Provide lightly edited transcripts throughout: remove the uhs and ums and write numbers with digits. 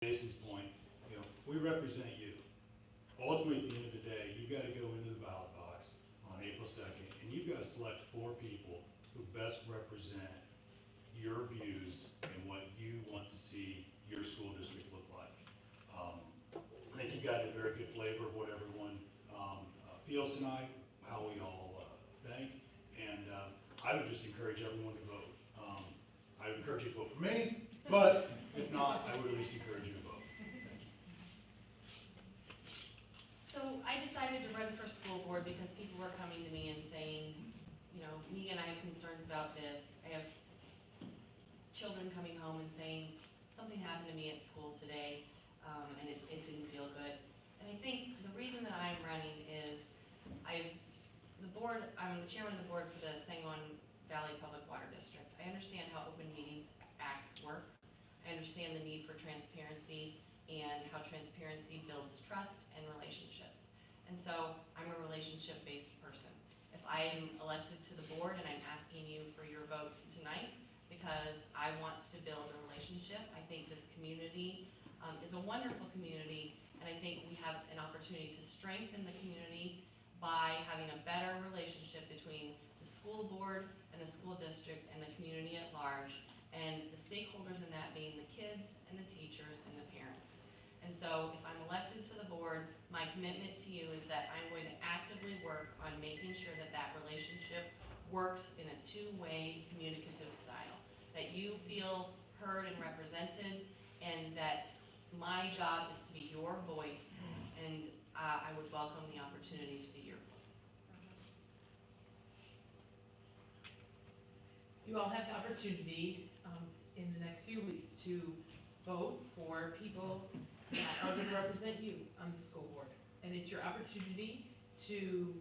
Jason's point, we represent you. Ultimately, at the end of the day, you've got to go into the ballot box on April 2nd, and you've got to select 4 people who best represent your views and what you want to see your school district look like. I think you've got a very good flavor of what everyone feels tonight, how we all think, and I would just encourage everyone to vote. I would encourage you to vote for me, but if not, I would at least encourage you to vote. Thank you. So I decided to run for school board because people were coming to me and saying, Megan, I have concerns about this. I have children coming home and saying, something happened to me at school today, and it didn't feel good. And I think the reason that I'm running is I'm the chairman of the board for the Sangamon Valley Public Water District. I understand how open meetings acts work. I understand the need for transparency and how transparency builds trust and relationships. And so I'm a relationship-based person. If I am elected to the board and I'm asking you for your votes tonight because I want to build a relationship, I think this community is a wonderful community, and I think we have an opportunity to strengthen the community by having a better relationship between the school board and the school district and the community at large, and the stakeholders in that being the kids and the teachers and the parents. And so if I'm elected to the board, my commitment to you is that I'm going to actively work on making sure that that relationship works in a two-way communicative style, that you feel heard and represented, and that my job is to be your voice, and I would welcome the opportunity to be your voice. You all have the opportunity in the next few weeks to vote for people that are going to represent you on the school board. And it's your opportunity to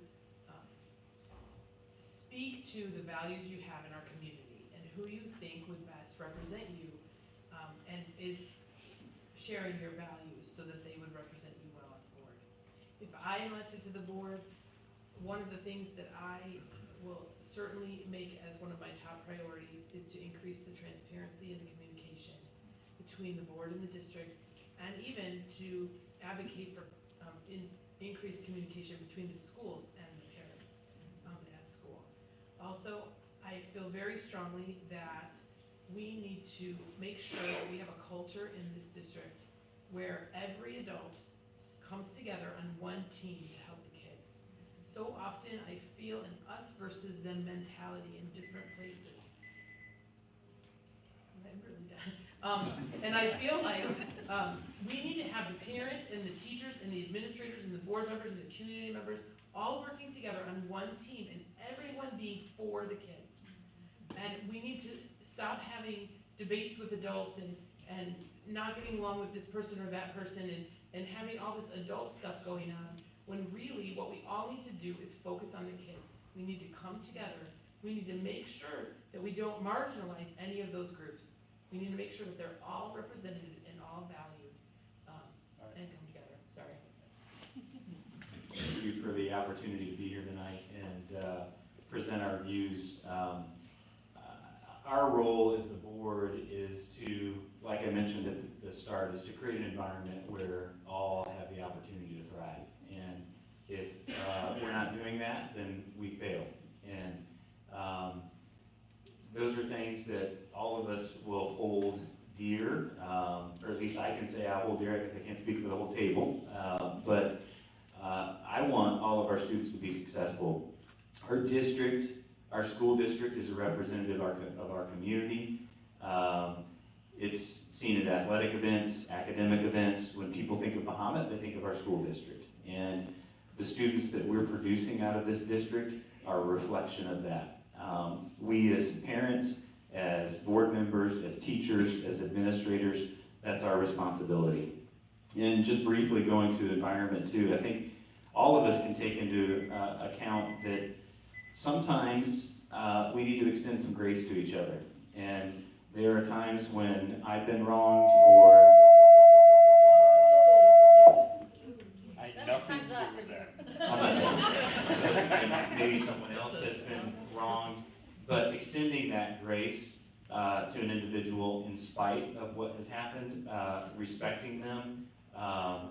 speak to the values you have in our community and who you think would best represent you and is sharing your values so that they would represent you well on the board. If I am elected to the board, one of the things that I will certainly make as one of my top priorities is to increase the transparency and the communication between the board and the district, and even to advocate for increased communication between the schools and the parents at school. Also, I feel very strongly that we need to make sure that we have a culture in this district where every adult comes together on one team to help the kids. So often I feel an us versus them mentality in different places. I'm really done. And I feel like we need to have the parents and the teachers and the administrators and the board members and the community members all working together on one team and everyone being for the kids. And we need to stop having debates with adults and not getting along with this person or that person and having all this adult stuff going on, when really what we all need to do is focus on the kids. We need to come together. We need to make sure that we don't marginalize any of those groups. We need to make sure that they're all represented and all valued and come together. Sorry. Thank you for the opportunity to be here tonight and present our views. Our role as the board is to, like I mentioned at the start, is to create an environment where all have the opportunity to thrive. And if we're not doing that, then we fail. And those are things that all of us will hold dear, or at least I can say I hold dear, because I can't speak for the whole table. But I want all of our students to be successful. Our district, our school district, is a representative of our community. It's seen at athletic events, academic events. When people think of Mahomet, they think of our school district. And the students that we're producing out of this district are a reflection of that. We as parents, as board members, as teachers, as administrators, that's our responsibility. And just briefly going to the environment too, I think all of us can take into account that sometimes we need to extend some grace to each other. And there are times when I've been wronged or Nothing to do with that. maybe someone else has been wronged, but extending that grace to an individual in spite of what has happened, respecting them. I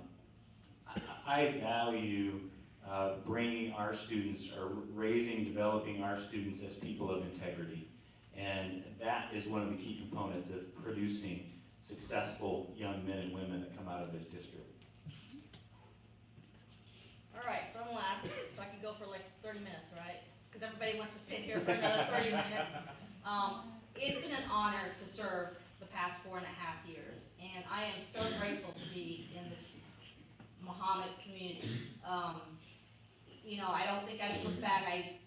value bringing our students, or raising, developing our students as people of integrity. And that is one of the key components of producing successful young men and women that come out of this district. All right, so I'm gonna ask, so I can go for like 30 minutes, right? Because everybody wants to sit here for another 30 minutes. It's been an honor to serve the past 4.5 years, and I am so grateful to be in this Muhammad community. You know, I don't think I've looked back. I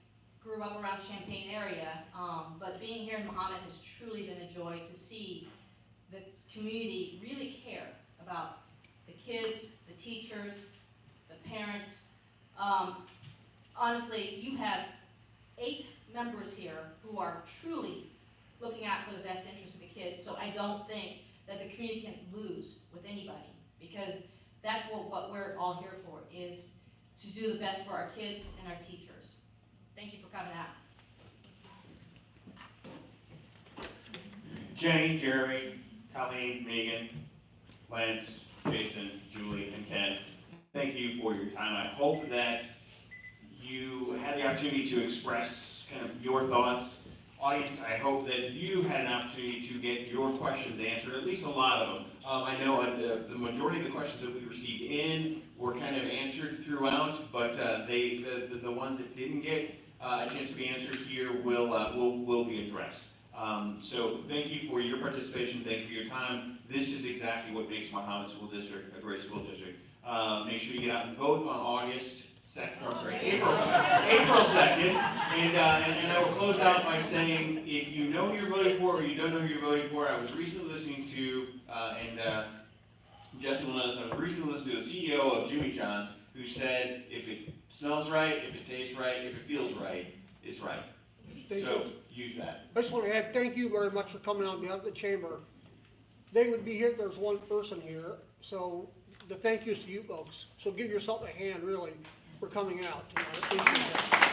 grew up around Champaign area, but being here in Muhammad has truly been a joy to see the community really care about the kids, the teachers, the parents. Honestly, you have 8 members here who are truly looking out for the best interest of the kids, so I don't think that the community can lose with anybody, because that's what we're all here for, is to do the best for our kids and our teachers. Thank you for coming out. Jenny, Jeremy, Colleen, Megan, Lance, Jason, Julie, and Ken, thank you for your time. I hope that you had the opportunity to express kind of your thoughts. Audience, I hope that you had an opportunity to get your questions answered, at least a lot of them. I know the majority of the questions that we received in were kind of answered throughout, but the ones that didn't get a chance to be answered here will be addressed. So thank you for your participation, thank you for your time. This is exactly what makes Muhammad School District a great school district. Make sure you get out and vote on August 2nd, or sorry, April 2nd. And I will close out by saying, if you know who you're voting for or you don't know who you're voting for, I was recently listening to, Jesse will know this, I was recently listening to the CEO of Jimmy John's, who said, if it smells right, if it tastes right, if it feels right, it's right. So use that. I just want to add, thank you very much for coming on behalf of the chamber. They would be here if there's one person here, so the thank yous to you folks. So give yourself a hand, really, for coming out tonight. I appreciate that.